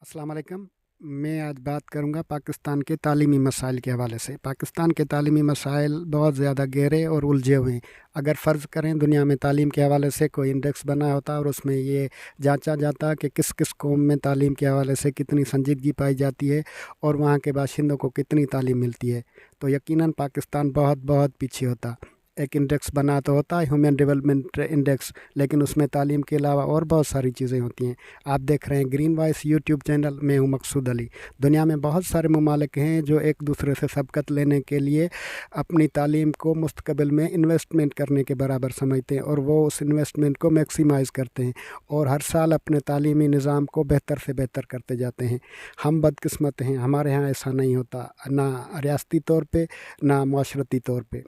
अस्सलाम वालेकुम। मैं आज बात करूंगा पाकिस्तान के तालीमी मसाइल के हवाले से। पाकिस्तान के तालीमी मसाइल बहुत ज़्यादा गहरे और उलझे हुए हैं। अगर फ़र्ज़ करें दुनिया में तालीम के हवाले से कोई इंडेक्स बना होता और उसमें ये जांचा जाता कि किस किस कौम में तालीम के हवाले से कितनी संजीदगी पाई जाती है और वहाँ के बाशिंदों को कितनी तालीम मिलती है, तो यकीनन पाकिस्तान बहुत बहुत पीछे होता। एक इंडेक्स बना तो होता है ह्यूमन डेवलपमेंट इंडेक्स, लेकिन उसमें तालीम के अलावा और बहुत सारी चीज़ें होती हैं। आप देख रहे हैं ग्रीन वॉइस यूट्यूब चैनल, मैं हूं मकसूद अली। दुनिया में बहुत सारे ममालिक हैं जो एक दूसरे से सबकत लेने के लिए अपनी तालीम को मुस्तकबिल में इन्वेस्टमेंट करने के बराबर समझते हैं और वो उस इन्वेस्टमेंट को मैक्सिमाइज़ करते हैं और हर साल अपने तालीमी निज़ाम को बेहतर से बेहतर करते जाते हैं। हम बदकिस्मत हैं, हमारे यहाँ ऐसा नहीं होता, ना रियासती तौर पे ना माशरती तौर पे।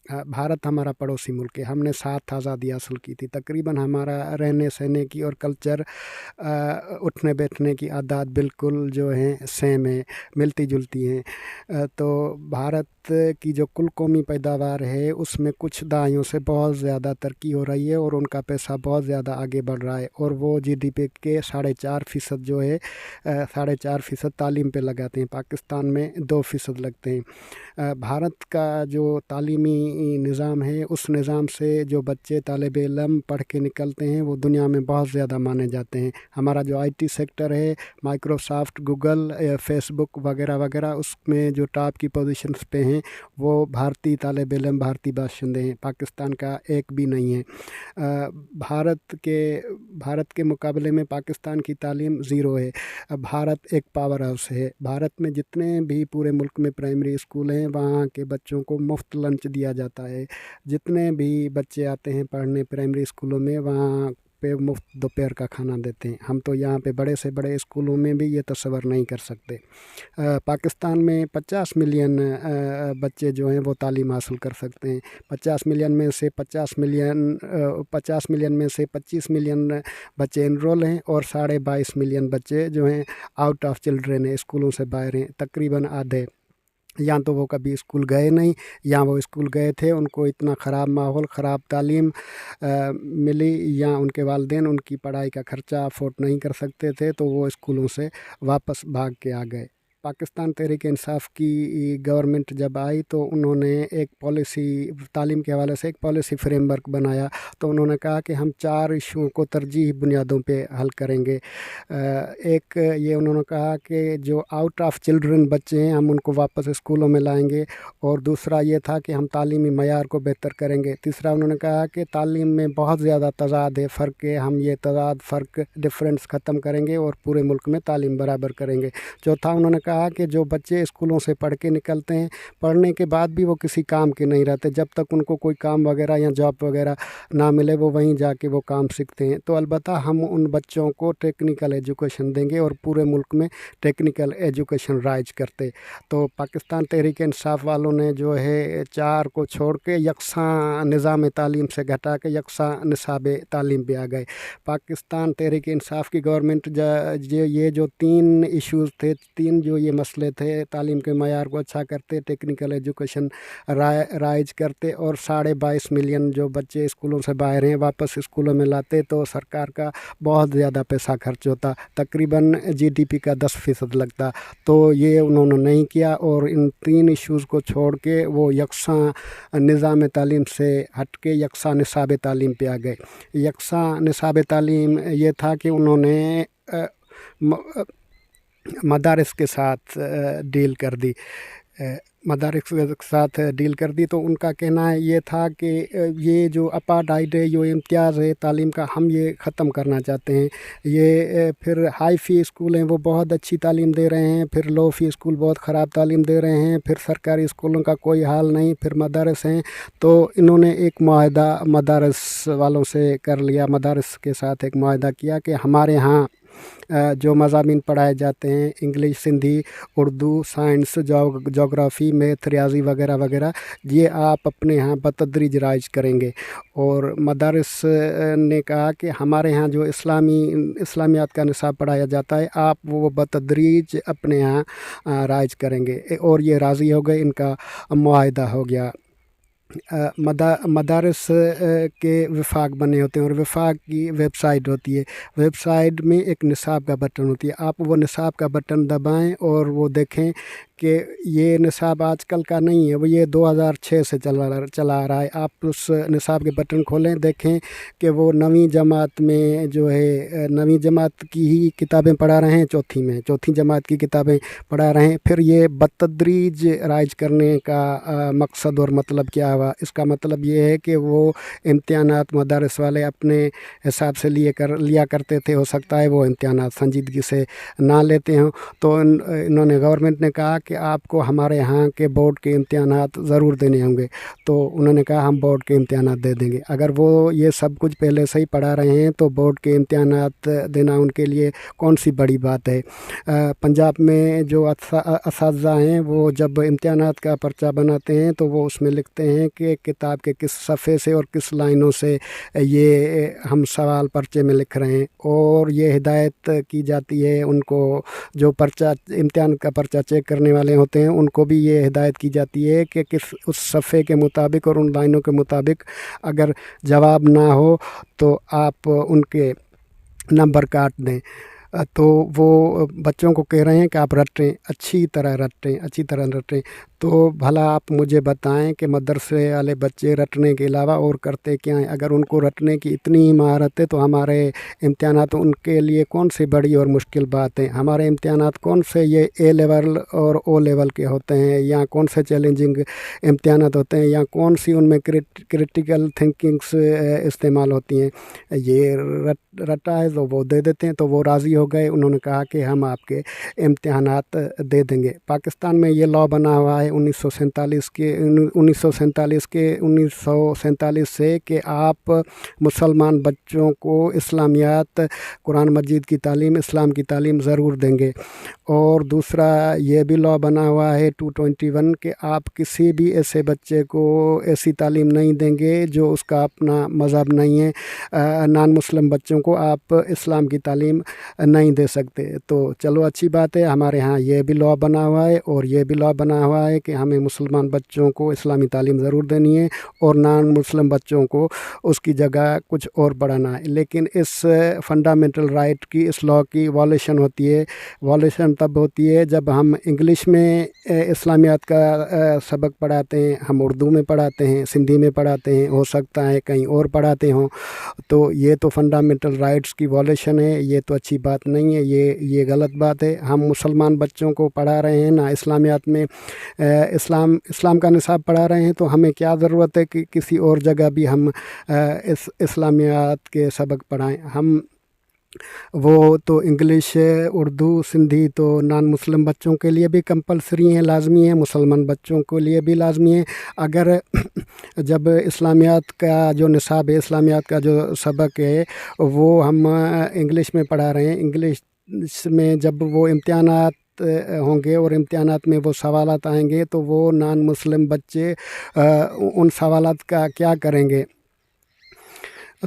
भारत हमारा पड़ोसी मुल्क है, हमने 7 आज़ादी हासिल की थी। तकरीबन हमारा रहने सहने की और कल्चर, उठने बैठने की आदत बिल्कुल जो हैं सेम है, मिलती जुलती हैं। तो भारत की जो कुल कौमी पैदावार है उसमें कुछ दहाइयों से बहुत ज़्यादा तरक्की हो रही है और उनका पैसा बहुत ज़्यादा आगे बढ़ रहा है और वो जीडीपी के 4.5% जो है 4.5% तालीम पे लगाते हैं। पाकिस्तान में 2% लगते हैं। भारत का जो तालीमी निज़ाम है उस निज़ाम से जो बच्चे तालिब इल्म पढ़ के निकलते हैं वो दुनिया में बहुत ज़्यादा माने जाते हैं। हमारा जो आईटी सेक्टर है, माइक्रोसॉफ्ट, गूगल, फेसबुक वगैरह वगैरह, उसमें जो टॉप की पोजीशंस पे हैं वो भारतीय तालिब इल्म, भारतीय बाशिंदे हैं, पाकिस्तान का एक भी नहीं है। भारत के मुकाबले में पाकिस्तान की तालीम ज़ीरो है। भारत एक पावर हाउस है। भारत में जितने भी पूरे मुल्क में प्राइमरी स्कूल हैं वहाँ के बच्चों को मुफ्त लंच दिया जाता है। जितने भी बच्चे आते हैं पढ़ने प्राइमरी स्कूलों में वहाँ पे मुफ्त दोपहर का खाना देते हैं। हम तो यहाँ पे बड़े से बड़े स्कूलों में भी ये तस्वर नहीं कर सकते। पाकिस्तान में 50 मिलियन बच्चे जो हैं वो तालीम हासिल कर सकते हैं। 50 मिलियन में से 25 मिलियन बच्चे इनरोल हैं और 22.5 मिलियन बच्चे जो हैं आउट ऑफ चिल्ड्रेन है, स्कूलों से बाहर हैं। तकरीबन आधे या तो वो कभी स्कूल गए नहीं या वो स्कूल गए थे उनको इतना ख़राब माहौल, ख़राब तालीम मिली, या उनके वालिदैन उनकी पढ़ाई का ख़र्चा अफोर्ड नहीं कर सकते थे तो वो स्कूलों से वापस भाग के आ गए। पाकिस्तान तहरीक इंसाफ की गवर्नमेंट जब आई तो उन्होंने एक पॉलिसी, तालीम के हवाले से एक पॉलिसी फ्रेमवर्क बनाया। तो उन्होंने कहा कि हम 4 इशुओं को तरजीही बुनियादों पे हल करेंगे। एक ये उन्होंने कहा कि जो आउट ऑफ चिल्ड्रन बच्चे हैं हम उनको वापस स्कूलों में लाएंगे, और दूसरा ये था कि हम तालीमी मयार को बेहतर करेंगे। तीसरा उन्होंने कहा कि तालीम में बहुत ज़्यादा तज़ाद है, फ़र्क है, हम ये तज़ाद फ़र्क डिफरेंस ख़त्म करेंगे और पूरे मुल्क में तालीम बराबर करेंगे। चौथा उन्होंने कहा कि जो बच्चे स्कूलों से पढ़ के निकलते हैं, पढ़ने के बाद भी वो किसी काम के नहीं रहते, जब तक उनको कोई काम वगैरह या जॉब वगैरह ना मिले वो वहीं जाके वो काम सीखते हैं। तो अलबत्ता हम उन बच्चों को टेक्निकल एजुकेशन देंगे और पूरे मुल्क में टेक्निकल एजुकेशन राइज करते। तो पाकिस्तान तहरीक इंसाफ वालों ने जो है 4 को छोड़ के यकसा निज़ाम तालीम से घटा के यकसा निसाब तालीम पे आ गए। पाकिस्तान तहरीक इंसाफ की गवर्नमेंट ये जो 3 इश्यूज़ थे, 3 जो ये मसले थे, तालीम के मयार को अच्छा करते, टेक्निकल एजुकेशन राइज करते और 22.5 मिलियन जो बच्चे स्कूलों से बाहर हैं वापस स्कूलों में लाते, तो सरकार का बहुत ज़्यादा पैसा खर्च होता, तकरीबन जीडीपी का 10% लगता। तो ये उन्होंने नहीं किया और इन 3 इश्यूज़ को छोड़ के वो यकसा निज़ाम तालीम से हट के यकसा निसाब तालीम पे आ गए। यकसा निसाब तालीम ये था कि उन्होंने मदारिस के साथ डील कर दी, मदारिस के साथ डील कर दी। तो उनका कहना है ये था कि ये जो अपार्टाइड है, जो इम्तियाज़ है तालीम का, हम ये ख़त्म करना चाहते हैं। ये फिर हाई फ़ी स्कूल हैं वो बहुत अच्छी तालीम दे रहे हैं, फिर लो फ़ी स्कूल बहुत ख़राब तालीम दे रहे हैं, फिर सरकारी स्कूलों का कोई हाल नहीं, फिर मदारस हैं। तो इन्होंने एक मुआहदा मदारस वालों से कर लिया, मदारस के साथ एक मुआहदा किया कि हमारे यहाँ जो मज़ामीन पढ़ाए जाते हैं, English, Hindi, Urdu, science, geography, math, रियाज़ी वगैरह वगैरह, ये आप अपने यहाँ बतदरीज राइज करेंगे। और मदारस ने कहा कि हमारे यहाँ जो इस्लामियात का निसाब पढ़ाया जाता है आप वो बतदरीज अपने यहाँ राइज करेंगे, और ये राज़ी हो गए, इनका मुआहदा हो गया। मदारस के वफाक बने होते हैं, और वफाक की वेबसाइट होती है। वेबसाइट में एक निसाब का बटन होती है, आप वो निसाब का बटन दबाएं और वो देखें कि ये निसाब आजकल का नहीं है, वो ये 2006 से चला आ रहा है। आप उस निसाब के बटन खोलें, देखें कि वो नवीं जमात में जो है नवीं जमात की ही किताबें पढ़ा रहे हैं, चौथी जमात की किताबें पढ़ा रहे हैं। फिर ये बतदरीज राइज करने का मकसद और मतलब क्या हुआ? इसका मतलब ये है कि वो इम्तिहानात मदारस वाले अपने हिसाब से लिया करते थे, हो सकता है वो इम्तिहानात संजीदगी से ना लेते हों। तो इन्होंने गवर्नमेंट ने कहा कि आपको हमारे यहाँ के बोर्ड के इम्तिहानात ज़रूर देने होंगे। तो उन्होंने कहा हम बोर्ड के इम्तिहानात दे देंगे। अगर वो ये सब कुछ पहले से ही पढ़ा रहे हैं तो बोर्ड के इम्तिहानात देना उनके लिए कौन सी बड़ी बात है। पंजाब में जो असातिज़ा हैं वो जब इम्तिहानात का पर्चा बनाते हैं तो वो उसमें लिखते हैं कि किताब के किस सफ़े से और किस लाइनों से ये हम सवाल पर्चे में लिख रहे हैं, और ये हिदायत की जाती है उनको, जो पर्चा इम्तिहान का पर्चा चेक करने वाले होते हैं उनको भी ये हिदायत की जाती है कि किस उस सफ़े के मुताबिक और उन लाइनों के मुताबिक अगर जवाब ना हो तो आप उनके नंबर काट दें। तो वो बच्चों को कह रहे हैं कि आप रटें, अच्छी तरह रटें। तो भला आप मुझे बताएं कि मदरसे वाले बच्चे रटने के अलावा और करते क्या हैं? अगर उनको रटने की इतनी ही महारत है तो हमारे इम्तिहानात उनके लिए कौन सी बड़ी और मुश्किल बात है? हमारे इम्तिहानात कौन से ये ए लेवल और ओ लेवल के होते हैं, या कौन से चैलेंजिंग इम्तिहानात होते हैं, या कौन सी उनमें क्रिटिकल थिंकिंग्स इस्तेमाल होती हैं? ये रटा है तो वो दे देते हैं, तो वो राज़ी हो गए। उन्होंने कहा कि हम आपके इम्तिहानात दे देंगे। पाकिस्तान में ये लॉ बना हुआ है 1947 से कि आप मुसलमान बच्चों को इस्लामियात, कुरान मजीद की तालीम, इस्लाम की तालीम ज़रूर देंगे। और दूसरा ये भी लॉ बना हुआ है 221 कि आप किसी भी ऐसे बच्चे को ऐसी तालीम नहीं देंगे जो उसका अपना मज़हब नहीं है। नॉन मुस्लिम बच्चों को आप इस्लाम की तालीम नहीं दे सकते। तो चलो अच्छी बात है, हमारे यहाँ ये भी लॉ बना हुआ है, और ये भी लॉ बना हुआ है कि हमें मुसलमान बच्चों को इस्लामी तालीम ज़रूर देनी है और नॉन मुस्लिम बच्चों को उसकी जगह कुछ और पढ़ाना है। लेकिन इस फंडामेंटल राइट की, इस लॉ की वॉलेशन होती है। वॉलेशन तब होती है जब हम इंग्लिश में इस्लामियात का सबक पढ़ाते हैं, हम उर्दू में पढ़ाते हैं, सिंधी में पढ़ाते हैं, हो सकता है कहीं और पढ़ाते हों। तो ये तो फंडामेंटल राइट्स की वॉलेशन है, ये तो अच्छी बात नहीं है, ये गलत बात है। हम मुसलमान बच्चों को पढ़ा रहे हैं ना इस्लामियात में, इस्लाम का निसाब पढ़ा रहे हैं, तो हमें क्या ज़रूरत है कि किसी और जगह भी हम इस्लामियात के सबक पढ़ाएं। हम वो तो इंग्लिश, उर्दू, सिंधी तो नॉन मुस्लिम बच्चों के लिए भी कंपलसरी हैं, लाजमी है, मुसलमान बच्चों के लिए भी लाजमी है। अगर जब इस्लामियात का जो निसाब है, इस्लामियात का जो सबक है, वो हम इंग्लिश में पढ़ा रहे हैं, इंग्लिश में जब वो इम्तिहानात होंगे और इम्तिहानात में वो सवालात आएंगे तो वो नॉन मुस्लिम बच्चे उन सवालात का क्या करेंगे?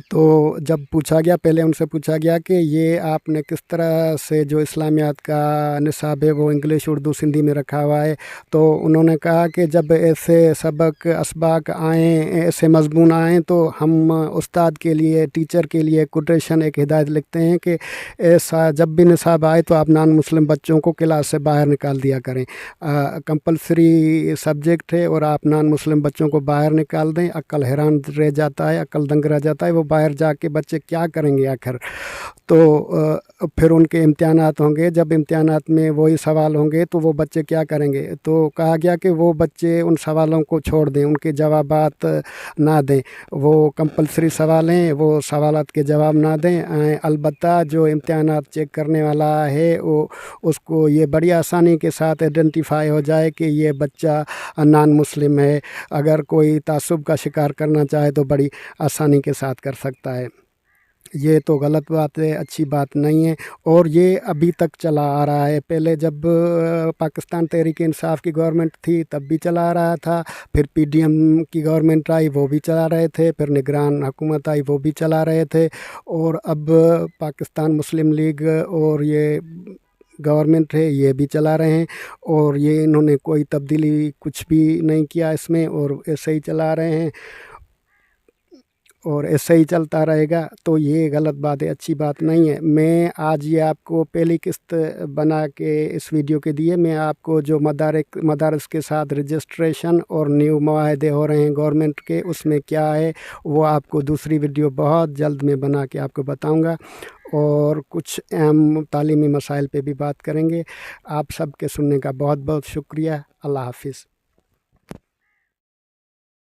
तो जब पूछा गया, पहले उनसे पूछा गया कि ये आपने किस तरह से जो इस्लामियात का निसाब है वो इंग्लिश, उर्दू, सिंधी में रखा हुआ है? तो उन्होंने कहा कि जब ऐसे सबक असबाक आएँ, ऐसे मज़मून आएँ, तो हम उस्ताद के लिए, टीचर के लिए कोटेशन, एक हिदायत लिखते हैं कि ऐसा जब भी निसाब आए तो आप नॉन मुस्लिम बच्चों को क्लास से बाहर निकाल दिया करें। कंपलसरी सब्जेक्ट है और आप नॉन मुस्लिम बच्चों को बाहर निकाल दें, अक्ल हैरान रह जाता है, अक्ल दंग रह जाता है, वो बाहर जाके बच्चे क्या करेंगे आखिर? तो फिर उनके इम्तिहानात होंगे, जब इम्तिहानात में वही सवाल होंगे तो वो बच्चे क्या करेंगे? तो कहा गया कि वो बच्चे उन सवालों को छोड़ दें, उनके जवाबात ना दें। वो कंपलसरी सवाल हैं, वो सवालात के जवाब ना दें। अलबत्ता जो इम्तिहानात चेक करने वाला है वो उसको ये बड़ी आसानी के साथ आइडेंटिफाई हो जाए कि ये बच्चा नॉन मुस्लिम है। अगर कोई तासुब का शिकार करना चाहे तो बड़ी आसानी के साथ कर सकता है। ये तो गलत बात है, अच्छी बात नहीं है, और ये अभी तक चला आ रहा है। पहले जब पाकिस्तान तहरीक इंसाफ की गवर्नमेंट थी तब भी चला आ रहा था, फिर पीडीएम की गवर्नमेंट आई वो भी चला रहे थे, फिर निगरान हुकूमत आई वो भी चला रहे थे, और अब पाकिस्तान मुस्लिम लीग और ये गवर्नमेंट है ये भी चला रहे हैं, और ये इन्होंने कोई तब्दीली कुछ भी नहीं किया इसमें, और ऐसे ही चला रहे हैं और ऐसे ही चलता रहेगा। तो ये गलत बात है, अच्छी बात नहीं है। मैं आज ये आपको पहली किस्त बना के इस वीडियो के दिए, मैं आपको जो मदारस के साथ रजिस्ट्रेशन और न्यू मुआहदे हो रहे हैं गवर्नमेंट के, उसमें क्या है वो आपको दूसरी वीडियो बहुत जल्द में बना के आपको बताऊंगा, और कुछ अहम तालीमी मसाइल पे भी बात करेंगे। आप सबके सुनने का बहुत बहुत शुक्रिया। अल्लाह हाफिज़।